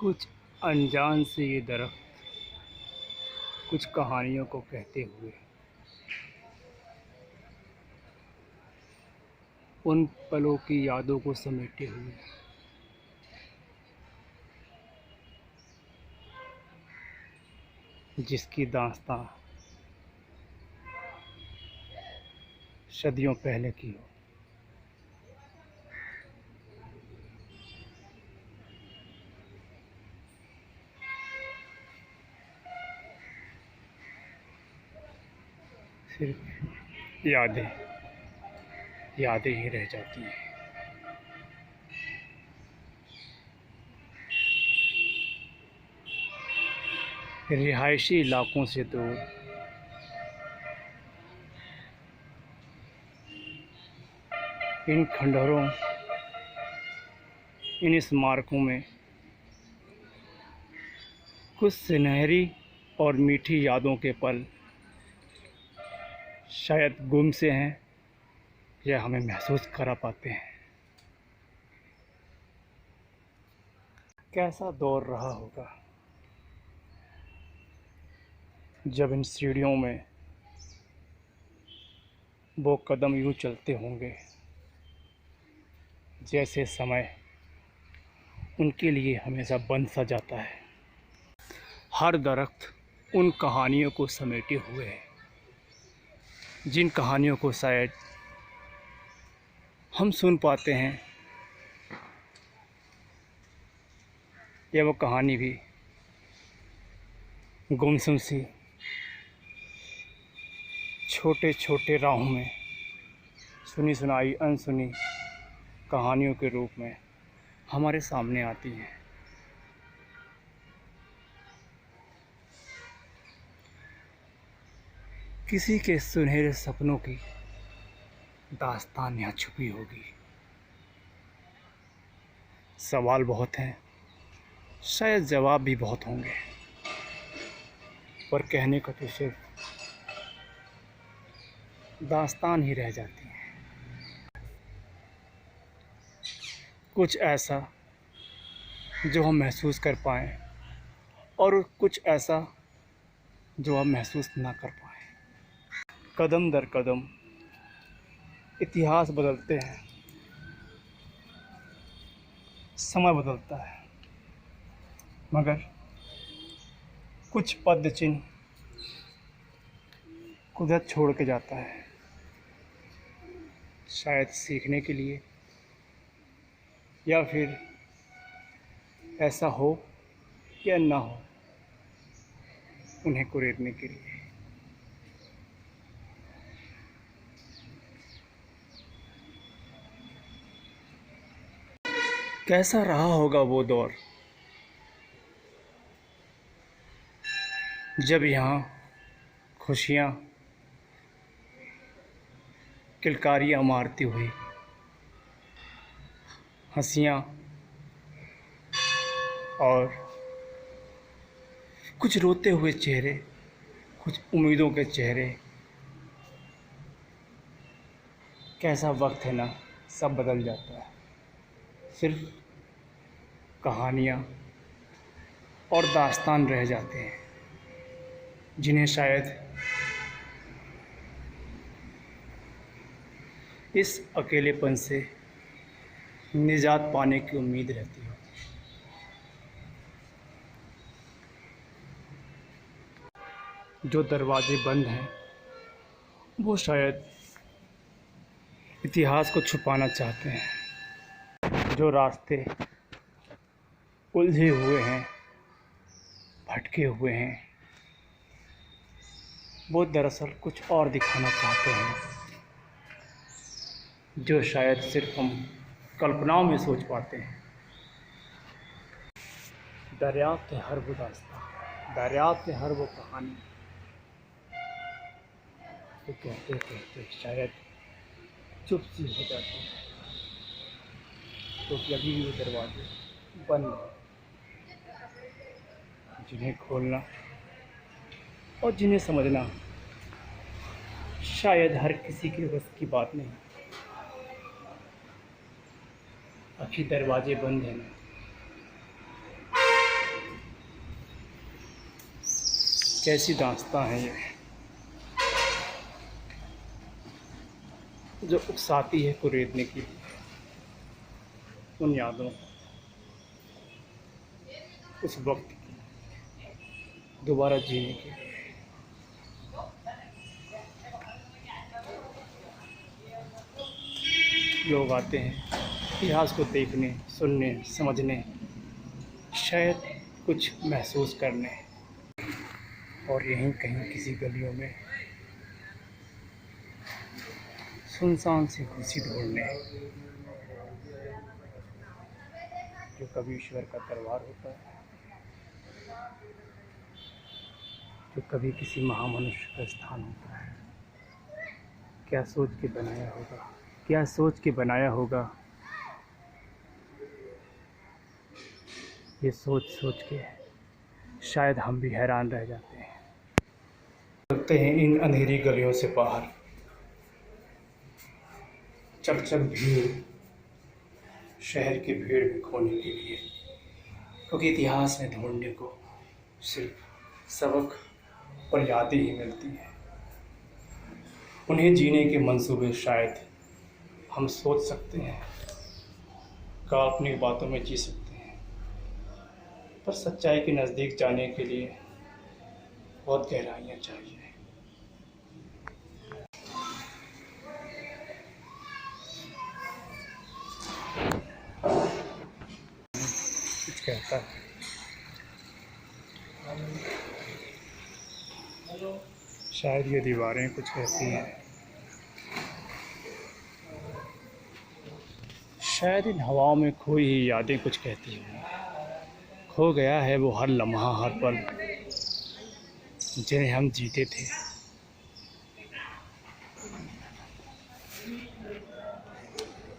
कुछ अनजान से ये दरख्त कुछ कहानियों को कहते हुए उन पलों की यादों को समेटे हुए जिसकी दास्तां सदियों पहले की हो। सिर्फ यादें यादें ही रह जाती हैं। रिहायशी इलाकों से दूर इन खंडहरों, इन स्मारकों में कुछ सुनहरी और मीठी यादों के पल शायद गुम से हैं या हमें महसूस करा पाते हैं। कैसा दौर रहा होगा जब इन सीढ़ियों में वो कदम यूं चलते होंगे जैसे समय उनके लिए हमेशा बंद सा जाता है। हर दरख्त उन कहानियों को समेटे हुए है जिन कहानियों को शायद हम सुन पाते हैं या वो कहानी भी गुमसुम सी छोटे छोटे राहों में सुनी सुनाई अनसुनी कहानियों के रूप में हमारे सामने आती है। किसी के सुनहरे सपनों की दास्तान यहाँ छुपी होगी। सवाल बहुत हैं, शायद जवाब भी बहुत होंगे, पर कहने को तो सिर्फ दास्तान ही रह जाती है। कुछ ऐसा जो हम महसूस कर पाएँ और कुछ ऐसा जो हम महसूस ना कर पाएँ। कदम दर कदम इतिहास बदलते हैं, समय बदलता है, मगर कुछ पद चिन्ह कुदरत छोड़ के जाता है, शायद सीखने के लिए या फिर ऐसा हो या ना हो उन्हें कुरेदने के लिए। कैसा रहा होगा वो दौर जब यहाँ खुशियाँ किलकारियाँ मारती हुई, हंसियाँ और कुछ रोते हुए चेहरे, कुछ उम्मीदों के चेहरे। कैसा वक्त है ना, सब बदल जाता है। सिर्फ कहानियाँ और दास्तान रह जाते हैं जिन्हें शायद इस अकेलेपन से निजात पाने की उम्मीद रहती हो। जो दरवाजे बंद हैं वो शायद इतिहास को छुपाना चाहते हैं। जो रास्ते उलझे हुए हैं, भटके हुए हैं, वो दरअसल कुछ और दिखाना चाहते हैं जो शायद सिर्फ हम कल्पनाओं में सोच पाते हैं। दरियाफ्त है हर वो दास्तां, दरियाफ्त है हर वो कहानी तो कहते कहते शायद चुप सी हो जाती है, क्योंकि अभी भी वो दरवाजे बंद हैं जिन्हें खोलना और जिन्हें समझना शायद हर किसी के बस की बात नहीं। अभी दरवाजे बंद हैं ना, कैसी दास्तां है ये, जो उकसाती है कुरेदने की उन यादों को, उस वक्त की दोबारा जीने के लिए। लोग आते हैं इतिहास को देखने, सुनने, समझने, शायद कुछ महसूस करने, और यहीं कहीं किसी गलियों में सुनसान सी कुर्सी ढूंढने, जो कभी ईश्वर का दरबार होता है, जो कभी किसी महामनुष्य का स्थान होता है। क्या सोच के बनाया होगा, क्या सोच के बनाया होगा, ये सोच सोच के शायद हम भी हैरान रह जाते हैं। चलते हैं इन अंधेरी गलियों से बाहर, चकचक भीड़, शहर की भीड़ में खोने के लिए, क्योंकि इतिहास में ढूंढने को सिर्फ सबक और यादें ही मिलती हैं। उन्हें जीने के मंसूबे शायद हम सोच सकते हैं, काल्पनिक बातों में जी सकते हैं, पर सच्चाई के नज़दीक जाने के लिए बहुत गहराइयाँ चाहिए। कुछ कहता है, शायद ये दीवारें कुछ कहती हैं, शायद इन हवाओं में खोई ही यादें कुछ कहती हैं। खो गया है वो हर लम्हा, हर पल जिन्हें हम जीते थे।